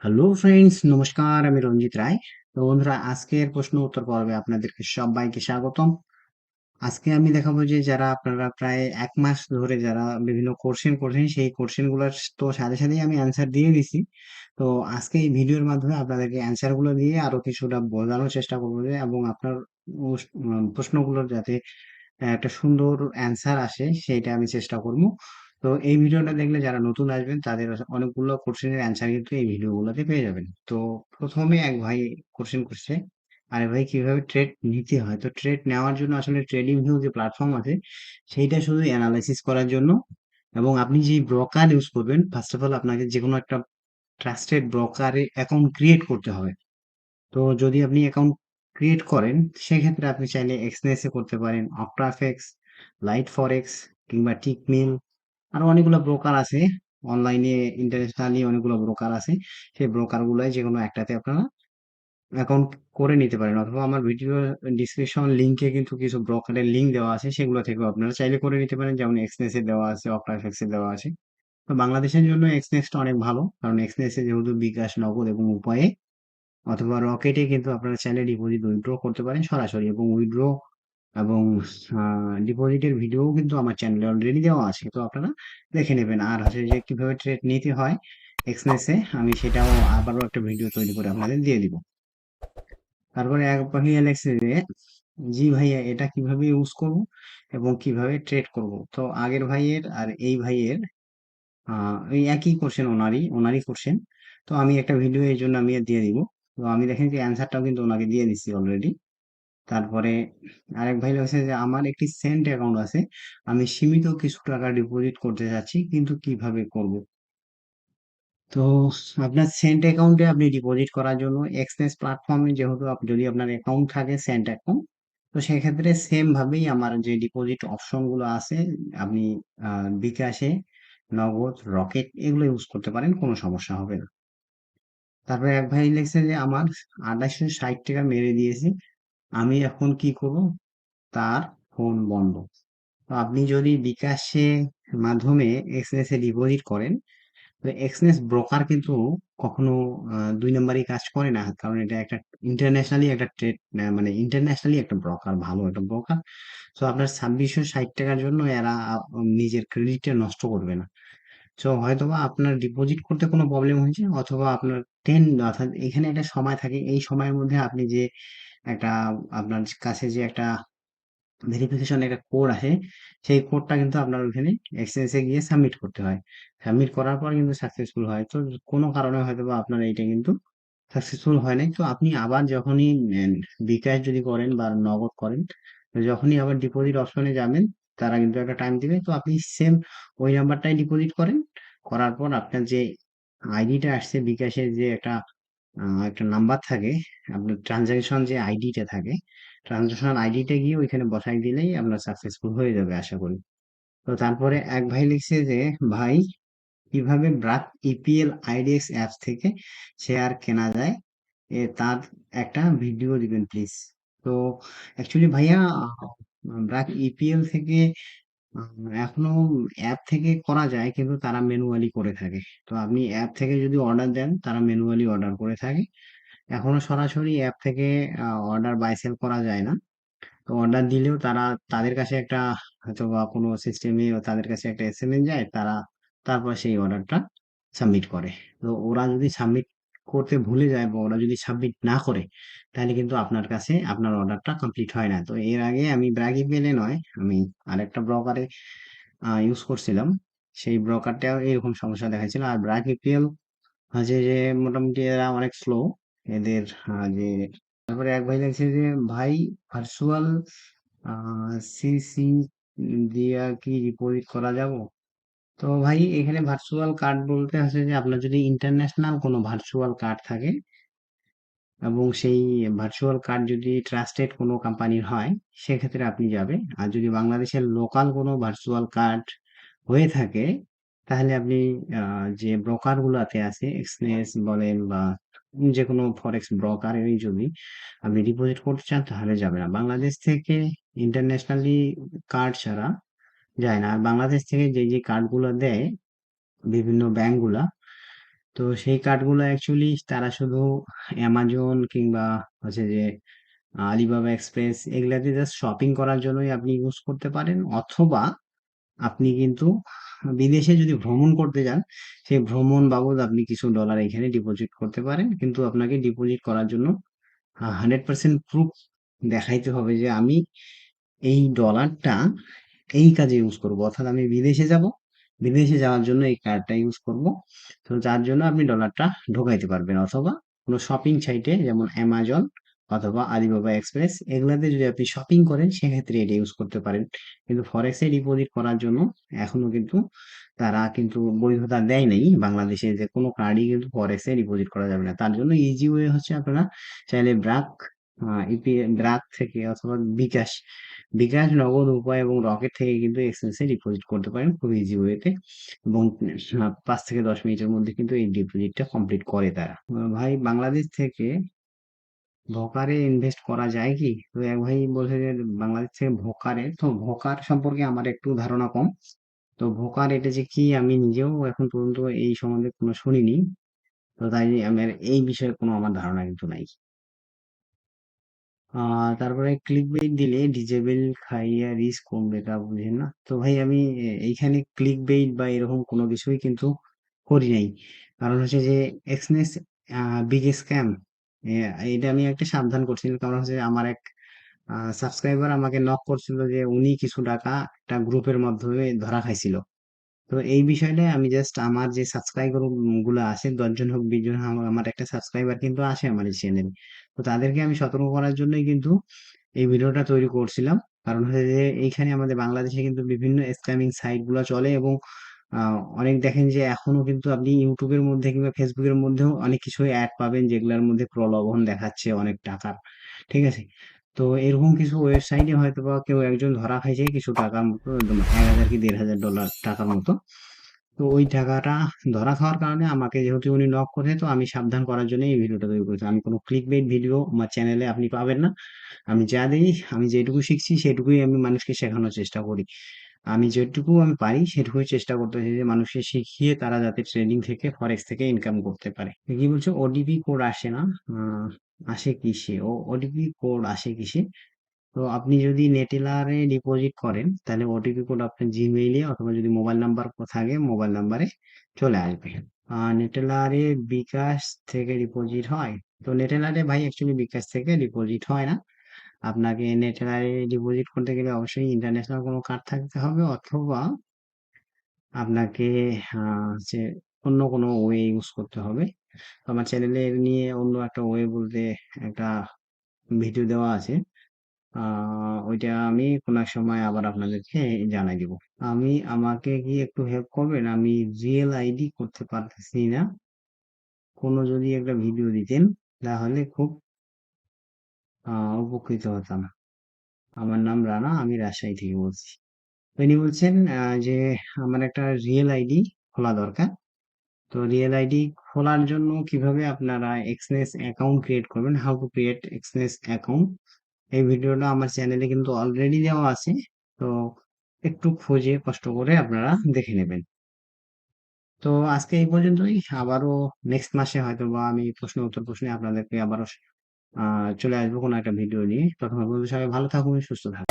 Hello friends, নমস্কার। আমি রঞ্জিত রায়। তো বন্ধুরা, আজকের প্রশ্ন উত্তর পর্বে আপনাদেরকে সবাইকে স্বাগতম। আজকে আমি দেখাবো যে যারা আপনারা প্রায় 1 মাস ধরে যারা বিভিন্ন কোশ্চেন করছেন, সেই কোশ্চেন গুলোর তো সাথে সাথেই আমি অ্যান্সার দিয়ে দিছি। তো আজকে এই ভিডিওর মাধ্যমে আপনাদেরকে অ্যান্সার গুলো দিয়ে আরো কিছুটা বোঝানোর চেষ্টা করবো যে, এবং আপনার প্রশ্নগুলোর যাতে একটা সুন্দর অ্যান্সার আসে সেইটা আমি চেষ্টা করবো। তো এই ভিডিওটা দেখলে যারা নতুন আসবেন তাদের অনেকগুলো কোশ্চেনের অ্যান্সার কিন্তু এই ভিডিওগুলোতে পেয়ে যাবেন। তো প্রথমে এক ভাই কোশ্চেন করছে, আরে ভাই কিভাবে ট্রেড নিতে হয়। তো ট্রেড নেওয়ার জন্য আসলে ট্রেডিং ভিউ যে প্ল্যাটফর্ম আছে সেইটা শুধু অ্যানালাইসিস করার জন্য, এবং আপনি যে ব্রোকার ইউজ করবেন, ফার্স্ট অফ অল আপনাকে যে কোনো একটা ট্রাস্টেড ব্রোকারে অ্যাকাউন্ট ক্রিয়েট করতে হবে। তো যদি আপনি অ্যাকাউন্ট ক্রিয়েট করেন, সেক্ষেত্রে আপনি চাইলে এক্সনেসে করতে পারেন, অক্টাফেক্স, লাইট ফরেক্স, কিংবা টিকমিল। আরো অনেকগুলো ব্রোকার আছে অনলাইনে, ইন্টারন্যাশনালি অনেকগুলো ব্রোকার আছে। সেই ব্রোকার গুলোয় যে কোনো একটাতে আপনারা অ্যাকাউন্ট করে নিতে পারেন, অথবা আমার ভিডিও ডিসক্রিপশন লিংকে কিন্তু কিছু ব্রোকারের লিংক দেওয়া আছে, সেগুলো থেকেও আপনারা চাইলে করে নিতে পারেন। যেমন এক্সনেসে দেওয়া আছে, অক্টাফেক্সে দেওয়া আছে। তো বাংলাদেশের জন্য এক্সনেসটা অনেক ভালো, কারণ এক্সনেসে যেহেতু বিকাশ, নগদ এবং উপায়ে অথবা রকেটে কিন্তু আপনারা চাইলে ডিপোজিট উইথড্র করতে পারেন সরাসরি, এবং উইথড্র এবং ডিপোজিটের ভিডিও কিন্তু আমার চ্যানেলে অলরেডি দেওয়া আছে, তো আপনারা দেখে নেবেন। আর হচ্ছে যে কিভাবে ট্রেড নিতে হয় এক্সনেসে, আমি সেটাও আবারও একটা ভিডিও তৈরি করে আপনাদের দিয়ে দিব। তারপরে এক ভাইয়া লেগছে যে, জি ভাইয়া এটা কিভাবে ইউজ করব এবং কিভাবে ট্রেড করব। তো আগের ভাইয়ের আর এই ভাইয়ের এই একই কোশ্চেন, ওনারই কোশ্চেন। তো আমি একটা ভিডিও এই জন্য আমি দিয়ে দিব। তো আমি দেখেন যে অ্যান্সারটাও কিন্তু ওনাকে দিয়ে দিচ্ছি অলরেডি। তারপরে আরেক ভাই বলছে যে আমার একটি সেন্ট অ্যাকাউন্ট আছে, আমি সীমিত কিছু টাকা ডিপোজিট করতে চাচ্ছি, কিন্তু কিভাবে করব। তো আপনার সেন্ট অ্যাকাউন্টে আপনি ডিপোজিট করার জন্য এক্সচেঞ্জ প্ল্যাটফর্মে, যেহেতু যদি আপনার অ্যাকাউন্ট থাকে সেন্ট অ্যাকাউন্ট, তো সেক্ষেত্রে সেম ভাবেই আমার যে ডিপোজিট অপশন গুলো আছে, আপনি বিকাশে, নগদ, রকেট এগুলো ইউজ করতে পারেন, কোনো সমস্যা হবে না। তারপরে এক ভাই লিখছে যে আমার 2860 টাকা মেরে দিয়েছে, আমি এখন কি করব, তার ফোন বন্ধ। তো আপনি যদি বিকাশে মাধ্যমে এক্সচেঞ্জ এ ডিপোজিট করেন, তো এক্সচেঞ্জ ব্রোকার কিন্তু কখনো 2 নম্বরই কাজ করে না, কারণ এটা একটা ইন্টারন্যাশনালি একটা ট্রেড, মানে ইন্টারন্যাশনালি একটা ব্রোকার, ভালো একটা ব্রোকার। তো আপনার 2660 টাকার জন্য এরা নিজের ক্রেডিটটা নষ্ট করবে না। তো হয়তোবা আপনার ডিপোজিট করতে কোনো প্রবলেম হয়েছে, অথবা আপনার অর্থাৎ এখানে একটা সময় থাকে, এই সময়ের মধ্যে আপনি যে একটা, আপনার কাছে যে একটা ভেরিফিকেশন একটা কোড আসে, সেই কোডটা কিন্তু আপনার ওইখানে এক্সচেঞ্জে গিয়ে সাবমিট করতে হয়। সাবমিট করার পর কিন্তু সাকসেসফুল হয়। তো কোনো কারণে হয়তো বা আপনার এইটা কিন্তু সাকসেসফুল হয় নাই, তো আপনি আবার যখনই বিকাশ যদি করেন বা নগদ করেন, তো যখনই আবার ডিপোজিট অপশনে যাবেন, তারা কিন্তু একটা টাইম দিবে, তো আপনি সেম ওই নাম্বারটাই ডিপোজিট করেন। করার পর আপনার যে আইডিটা আসছে বিকাশের, যে একটা নাম্বার থাকে, আপনার ট্রানজাকশন যে আইডিটা থাকে, ট্রানজাকশন আইডিটা গিয়ে ওইখানে বসাই দিলেই আপনার সাকসেসফুল হয়ে যাবে আশা করি। তো তারপরে এক ভাই লিখছে যে, ভাই কিভাবে ব্রাক ইপিএল আইডিএক্স অ্যাপস থেকে শেয়ার কেনা যায়, তার একটা ভিডিও দিবেন প্লিজ। তো অ্যাকচুয়ালি ভাইয়া, ব্রাক ইপিএল থেকে এখনো অ্যাপ থেকে করা যায়, কিন্তু তারা ম্যানুয়ালি করে থাকে। তো আপনি অ্যাপ থেকে যদি অর্ডার দেন, তারা ম্যানুয়ালি অর্ডার করে থাকে। এখনো সরাসরি অ্যাপ থেকে অর্ডার বাই সেল করা যায় না। তো অর্ডার দিলেও তারা, তাদের কাছে একটা, হয়তো বা কোনো সিস্টেমে তাদের কাছে একটা এসএমএস যায়, তারা তারপর সেই অর্ডারটা সাবমিট করে। তো ওরা যদি সাবমিট করতে ভুলে যায়, বা ওরা যদি সাবমিট না করে, তাহলে কিন্তু আপনার কাছে আপনার অর্ডারটা কমপ্লিট হয় না। তো এর আগে আমি ব্র্যাগি পেলে নয়, আমি আরেকটা ব্রোকারে ইউজ করছিলাম, সেই ব্রোকারটাও এরকম সমস্যা দেখাচ্ছিল। আর ব্র্যাক ইপিএল হচ্ছে যে মোটামুটি এরা অনেক স্লো, এদের যে, তারপরে এক ভাই লাগছে যে, ভাই ভার্চুয়াল সিসি দিয়া কি ডিপোজিট করা যাব। তো ভাই এখানে ভার্চুয়াল কার্ড বলতে হচ্ছে যে, আপনার যদি ইন্টারন্যাশনাল কোনো ভার্চুয়াল কার্ড থাকে, এবং সেই ভার্চুয়াল কার্ড যদি ট্রাস্টেড কোনো কোম্পানির হয়, সেক্ষেত্রে আপনি যাবে। আর যদি বাংলাদেশের লোকাল কোনো ভার্চুয়াল কার্ড হয়ে থাকে, তাহলে আপনি যে ব্রোকার গুলাতে আছে, এক্সনেস বলেন বা যে কোনো ফরেক্স ব্রোকারেরই যদি আপনি ডিপোজিট করতে চান, তাহলে যাবে না। বাংলাদেশ থেকে ইন্টারন্যাশনালি কার্ড ছাড়া যায় না। আর বাংলাদেশ থেকে যে যে কার্ড গুলো দেয় বিভিন্ন ব্যাংক গুলা, তো সেই কার্ডগুলো অ্যাকচুয়ালি তারা শুধু অ্যামাজন কিংবা হচ্ছে যে আলিবাবা এক্সপ্রেস এগুলাতে জাস্ট শপিং করার জন্যই আপনি ইউজ করতে পারেন, অথবা আপনি কিন্তু বিদেশে যদি ভ্রমণ করতে যান, সেই ভ্রমণ বাবদ আপনি কিছু ডলার এখানে ডিপোজিট করতে পারেন। কিন্তু আপনাকে ডিপোজিট করার জন্য 100% প্রুফ দেখাইতে হবে যে আমি এই ডলারটা এই কাজে ইউজ করব, অর্থাৎ আমি বিদেশে যাব, বিদেশে যাওয়ার জন্য এই কার্ডটা ইউজ করব। তো যার জন্য আপনি ডলারটা ঢোকাইতে পারবেন, অথবা কোনো শপিং সাইটে যেমন অ্যামাজন অথবা আলিবাবা এক্সপ্রেস এগুলাতে যদি আপনি শপিং করেন সেক্ষেত্রে এটা ইউজ করতে পারেন। কিন্তু ফরেক্সে ডিপোজিট করার জন্য এখনো কিন্তু তারা কিন্তু বৈধতা দেয় নাই বাংলাদেশে, যে কোনো কার্ডই কিন্তু ফরেক্সে ডিপোজিট করা যাবে না। তার জন্য ইজি ওয়ে হচ্ছে আপনারা চাইলে ব্রাক, ইপি, ব্রাক থেকে অথবা বিকাশ, বিকাশ, নগদ, উপায় এবং রকেট থেকে কিন্তু এক্সচেঞ্জে ডিপোজিট করতে পারেন খুব ইজি ওয়েতে, এবং 5 থেকে 10 মিনিটের মধ্যে কিন্তু এই ডিপোজিটটা কমপ্লিট করে তারা। ভাই বাংলাদেশ থেকে ভোকারে ইনভেস্ট করা যায় কি? তো এক ভাই বলছে যে বাংলাদেশ থেকে ভোকারে, তো ভোকার সম্পর্কে আমার একটু ধারণা কম। তো ভোকার এটা যে কি আমি নিজেও এখন পর্যন্ত এই সম্বন্ধে কোনো শুনিনি। তো তাই আমার এই বিষয়ে কোনো আমার ধারণা কিন্তু নাই। তারপরে ক্লিকবেইট দিলে ডিজেবল খাইয়া রিস্ক কমবে, তা বুঝেন না তো ভাই। আমি এইখানে ক্লিকবেইট বা এরকম কোনো কিছুই কিন্তু করি নাই। কারণ হচ্ছে যে এক্সনেস বিগ স্ক্যাম, এটা আমি একটা সাবধান করছিলাম। কারণ হচ্ছে আমার এক সাবস্ক্রাইবার আমাকে নক করছিল যে উনি কিছু টাকা একটা গ্রুপের মাধ্যমে ধরা খাইছিল। তো এই বিষয়টাই আমি জাস্ট আমার যে সাবস্ক্রাইবার গুলো আছে, 10 জন হোক 20 জন, আমার একটা সাবস্ক্রাইবার কিন্তু আসে আমার এই চ্যানেল। তো তাদেরকে আমি সতর্ক করার জন্যই কিন্তু এই ভিডিওটা তৈরি করছিলাম। কারণ হচ্ছে যে এইখানে আমাদের বাংলাদেশে কিন্তু বিভিন্ন স্ক্যামিং সাইট গুলো চলে, এবং অনেক দেখেন যে এখনো কিন্তু আপনি ইউটিউবের মধ্যে কিংবা ফেসবুকের মধ্যেও অনেক কিছু অ্যাড পাবেন যেগুলোর মধ্যে প্রলোভন দেখাচ্ছে অনেক টাকার। ঠিক আছে? তো এরকম কিছু ওয়েবসাইটে হয়তো বা কেউ একজন ধরা খাইছে কিছু টাকার মতো, একদম 1,000 কি 1,500 ডলার টাকার মতো। তো ওই টাকাটা ধরা খাওয়ার কারণে আমাকে যেহেতু উনি নক করে, তো আমি সাবধান করার জন্য এই ভিডিওটা তৈরি করেছি। আমি কোনো ক্লিক বেট ভিডিও আমার চ্যানেলে আপনি পাবেন না। আমি যা দিই, আমি যেটুকু শিখছি সেটুকুই আমি মানুষকে শেখানোর চেষ্টা করি। আমি যেটুকু আমি পারি সেটুকুই চেষ্টা করতেছি যে মানুষকে শিখিয়ে তারা যাতে ট্রেডিং থেকে ফরেক্স থেকে ইনকাম করতে পারে। কি বলছো ওটিপি কোড আসে না? আহ, আসে কিসে? ও ওটিপি কোড আসে কিসে? তো আপনি যদি নেটেলারে ডিপোজিট করেন তাহলে ওটিপি কোড আপনার জিমেইলে অথবা যদি মোবাইল নাম্বার থাকে মোবাইল নাম্বারে চলে আসবে। নেটেলারে বিকাশ থেকে ডিপোজিট হয়? তো নেটেলারে ভাই অ্যাকচুয়ালি বিকাশ থেকে ডিপোজিট হয় না। আপনাকে নেটেলারে ডিপোজিট করতে গেলে অবশ্যই ইন্টারন্যাশনাল কোনো কার্ড থাকতে হবে, অথবা আপনাকে হচ্ছে অন্য কোনো ওয়ে ইউজ করতে হবে। তো আমার চ্যানেলে নিয়ে অন্য একটা ওয়ে বলতে একটা ভিডিও দেওয়া আছে। ওইটা আমি কোনো এক সময় আবার আপনাদেরকে জানাই দিব। আমাকে কি একটু হেল্প করবেন? আমি রিয়েল আইডি করতে পারতেছি না। কোনো যদি একটা ভিডিও দিতেন তাহলে খুব উপকৃত হতাম। আমার নাম রানা, আমি রাজশাহী থেকে বলছি। তো ইনি বলছেন যে আমার একটা রিয়েল আইডি খোলা দরকার। তো রিয়েল আইডি খোলার জন্য কিভাবে আপনারা এক্সনেস অ্যাকাউন্ট ক্রিয়েট করবেন, how to create Exness account, এই ভিডিওটা আমার চ্যানেলে কিন্তু অলরেডি দেওয়া আছে। তো একটু খুঁজে কষ্ট করে আপনারা দেখে নেবেন। তো আজকে এই পর্যন্তই। আবারও নেক্সট মাসে হয়তো বা আমি প্রশ্ন উত্তর প্রশ্নে আপনাদেরকে আবারও চলে আসবো কোনো একটা ভিডিও নিয়ে। তখন পর্যন্ত সবাই ভালো থাকুন, সুস্থ থাকুন।